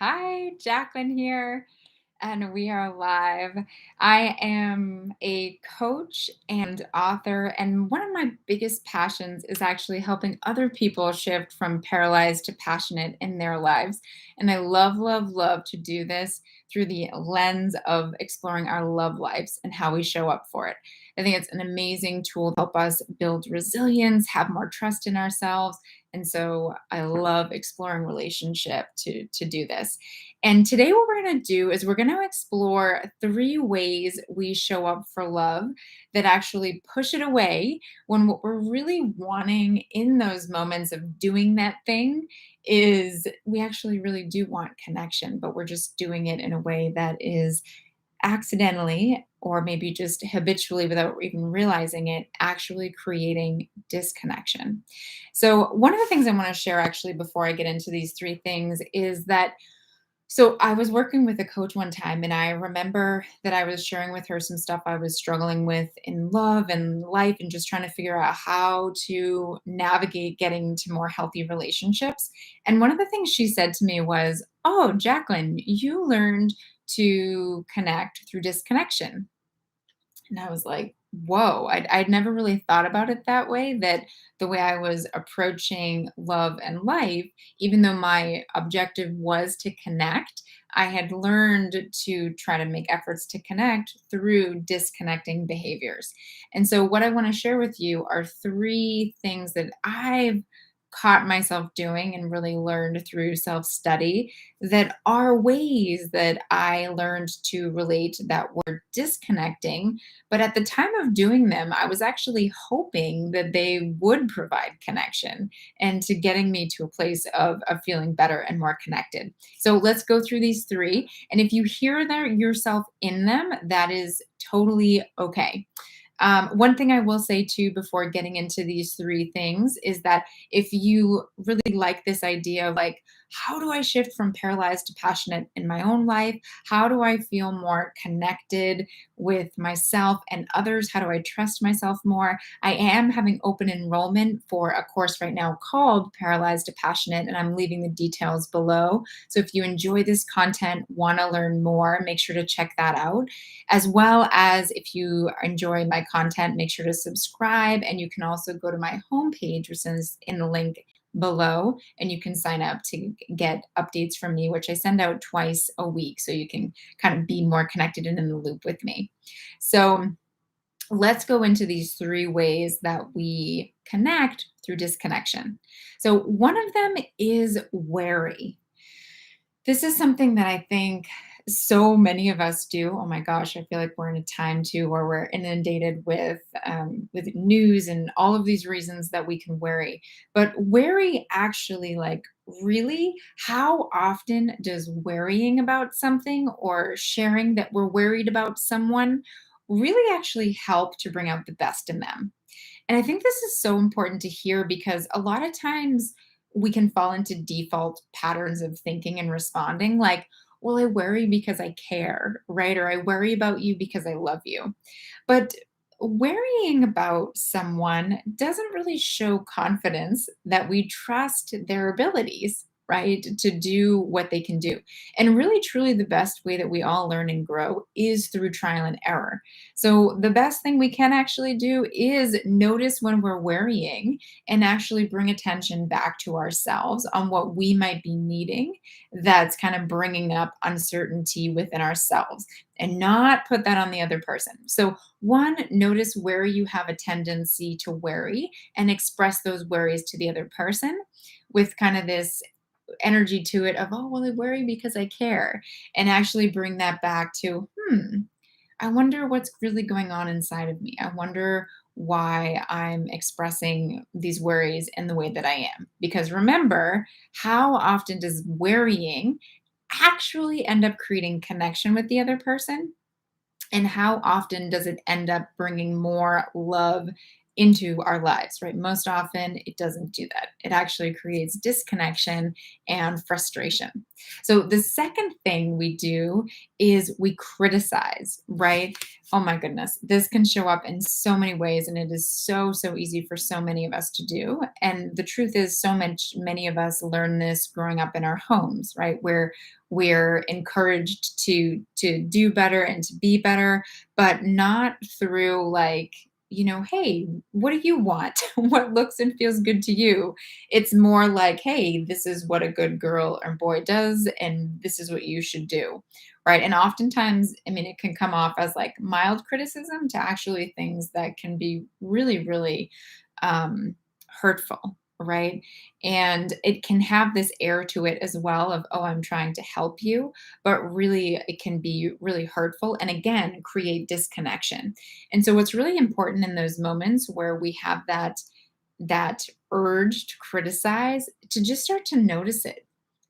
Hi, Jacqueline here, and we are live. I am a coach and author, and one of my biggest passions is actually helping other people shift from paralyzed to passionate in their lives. And I love, love, love to do this through the lens of exploring our love lives and how we show up for it. I think it's an amazing tool to help us build resilience, have more trust in ourselves. And so I love exploring relationship to do this. And today, what we're going to do is we're going to explore three ways we show up for love that actually push it away when what we're really wanting in those moments of doing that thing is we actually really do want connection, but we're just doing it in a way that is accidentally or maybe just habitually without even realizing it, actually creating disconnection. So, one of the things I want to share actually before I get into these three things is that I was working with a coach one time, and I remember that I was sharing with her some stuff I was struggling with in love and life, and just trying to figure out how to navigate getting to more healthy relationships. And one of the things she said to me was, "Oh, Jacqueline, you learned to connect through disconnection." And I was like, whoa, I'd never really thought about it that way. That the way I was approaching love and life, even though my objective was to connect, I had learned to try to make efforts to connect through disconnecting behaviors. And so, what I want to share with you are three things that I've caught myself doing and really learned through self study that are ways that I learned to relate that word disconnecting, but at the time of doing them, I was actually hoping that they would provide connection and to getting me to a place of feeling better and more connected. So let's go through these three. And if you hear yourself in them, that is totally okay. One thing I will say too before getting into these three things is that if you really like this idea of like, how do I shift from paralyzed to passionate in my own life? How do I feel more connected with myself and others? How do I trust myself more? I am having open enrollment for a course right now called Paralyzed to Passionate, and I'm leaving the details below. So if you enjoy this content, want to learn more, make sure to check that out. As well as if you enjoy my content, make sure to subscribe. And you can also go to my homepage, which is in the link below, and you can sign up to get updates from me, which I send out twice a week. So you can kind of be more connected and in the loop with me. So let's go into these three ways that we connect through disconnection. So one of them is worry. This is something that I think so many of us do. Oh my gosh, I feel like we're in a time too where we're inundated with news and all of these reasons that we can worry. But worry actually, like, really, how often does worrying about something or sharing that we're worried about someone really actually help to bring out the best in them? And I think this is so important to hear because a lot of times we can fall into default patterns of thinking and responding like, well, I worry because I care, right? Or I worry about you because I love you. But worrying about someone doesn't really show confidence that we trust their abilities, right? To do what they can do. And really, truly, the best way that we all learn and grow is through trial and error. So, the best thing we can actually do is notice when we're worrying and actually bring attention back to ourselves on what we might be needing that's kind of bringing up uncertainty within ourselves and not put that on the other person. So, one, notice where you have a tendency to worry and express those worries to the other person with kind of this energy to it of, oh, well, I worry because I care, and actually bring that back to, I wonder what's really going on inside of me. I wonder why I'm expressing these worries in the way that I am. Because remember, how often does worrying actually end up creating connection with the other person? And how often does it end up bringing more love into our lives, right? Most often it doesn't do that. It actually creates disconnection and frustration. So the second thing we do is we criticize, right? Oh my goodness, this can show up in so many ways, and it is so easy for so many of us to do. And the truth is, many of us learn this growing up in our homes, right? Where we're encouraged to do better and to be better, but not through like, hey, what do you want? What looks and feels good to you? It's more like, hey, this is what a good girl or boy does, and this is what you should do. Right. And oftentimes, I mean, it can come off as like mild criticism to actually things that can be really um, hurtful. Right. And it can have this air to it as well of, oh, I'm trying to help you. But really, it can be really hurtful and again, create disconnection. And so, what's really important in those moments where we have that urge to criticize, to just start to notice it,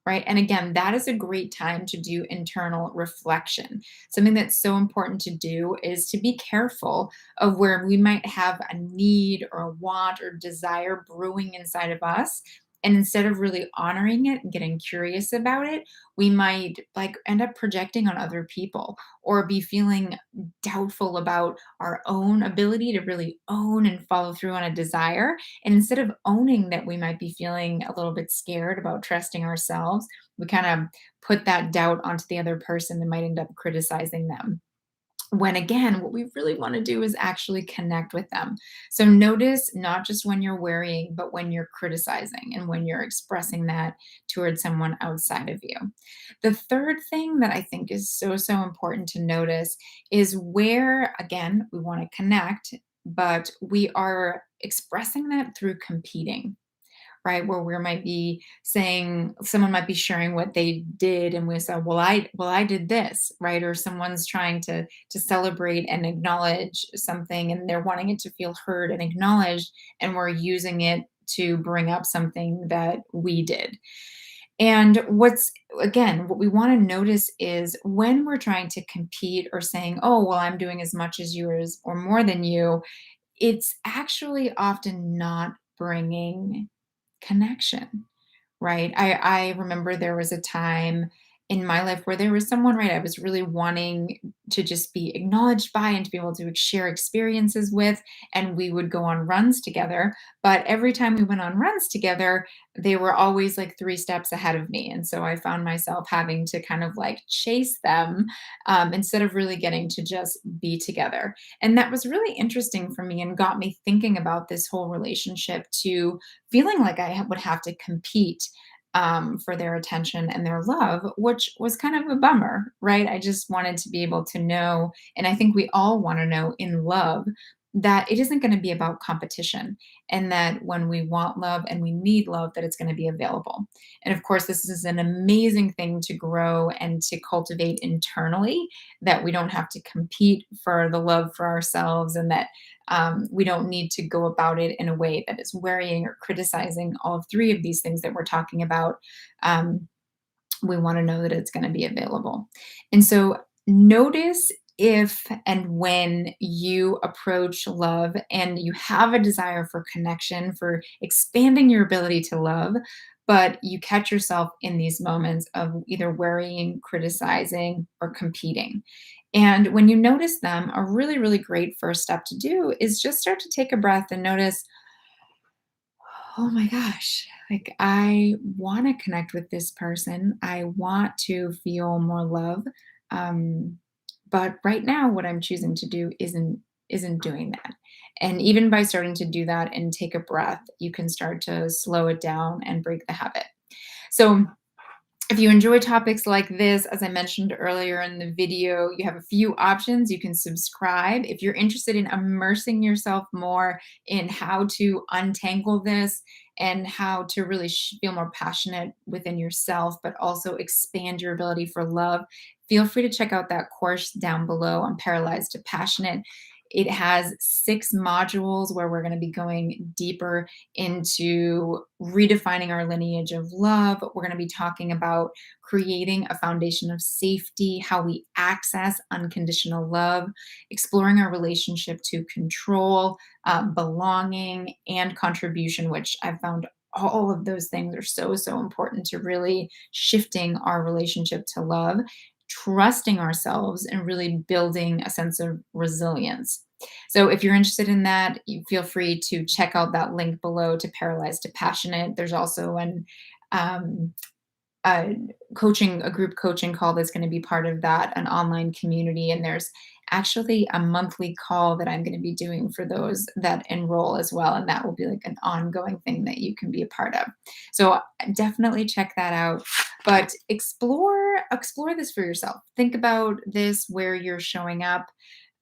right? And again, that is a great time to do internal reflection. Something that's so important to do is to be careful of where we might have a need or a want or desire brewing inside of us. And instead of really honoring it and getting curious about it, we might like end up projecting on other people or be feeling doubtful about our own ability to really own and follow through on a desire. And instead of owning that we might be feeling a little bit scared about trusting ourselves, we kind of put that doubt onto the other person and might end up criticizing them. When again, what we really want to do is actually connect with them. So notice not just when you're worrying, but when you're criticizing and when you're expressing that towards someone outside of you. The third thing that I think is so important to notice is where, again, we want to connect, but we are expressing that through competing, right? Where we might be saying someone might be sharing what they did, and we say, "Well, I did this," right? Or someone's trying to celebrate and acknowledge something, and they're wanting it to feel heard and acknowledged, and we're using it to bring up something that we did. And what we want to notice is when we're trying to compete or saying, "Oh, well, I'm doing as much as yours or more than you," it's actually often not bringing connection, right? I remember there was a time in my life where there was someone, right, I was really wanting to just be acknowledged by and to be able to share experiences with, and we would go on runs together. But every time we went on runs together, they were always like 3 steps ahead of me. And so I found myself having to kind of like chase them instead of really getting to just be together. And that was really interesting for me and got me thinking about this whole relationship to feeling like would have to compete for their attention and their love, which was kind of a bummer, right? I just wanted to be able to know, and I think we all want to know in love, that it isn't going to be about competition, and that when we want love and we need love, that it's going to be available. And of course, this is an amazing thing to grow and to cultivate internally, that we don't have to compete for the love for ourselves, and that we don't need to go about it in a way that is worrying or criticizing all of three of these things that we're talking about. Um, we want to know that it's going to be available. And so notice if and when you approach love and you have a desire for connection, for expanding your ability to love, but you catch yourself in these moments of either worrying, criticizing, or competing. And when you notice them, a really great first step to do is just start to take a breath and notice, oh my gosh, like I want to connect with this person. I want to feel more love. Um, but right now what I'm choosing to do isn't doing that. And even by starting to do that and take a breath, you can start to slow it down and break the habit. So if you enjoy topics like this, as I mentioned earlier in the video, you have a few options. You can subscribe. If you're interested in immersing yourself more in how to untangle this and how to really feel more passionate within yourself, but also expand your ability for love, feel free to check out that course down below on Paralyzed to Passionate. It has 6 modules where we're going to be going deeper into redefining our lineage of love. We're going to be talking about creating a foundation of safety, how we access unconditional love, exploring our relationship to control, belonging, and contribution, which I've found all of those things are so, so important to really shifting our relationship to love, trusting ourselves, and really building a sense of resilience. So, if you're interested in that, you feel free to check out that link below to Paralyzed to Passionate. There's also um, a a group coaching call that's going to be part of that, an online community. And there's actually a monthly call that I'm going to be doing for those that enroll as well. And that will be like an ongoing thing that you can be a part of. So definitely check that out. But explore this for yourself. Think about this where you're showing up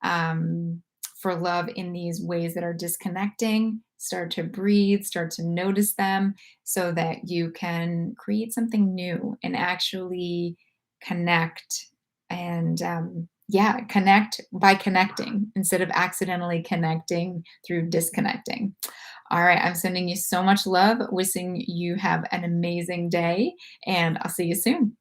um, for love in these ways that are disconnecting. Start to breathe, start to notice them so that you can create something new and actually connect and yeah, connect by connecting instead of accidentally connecting through disconnecting. All right, I'm sending you so much love, wishing you have an amazing day, and I'll see you soon.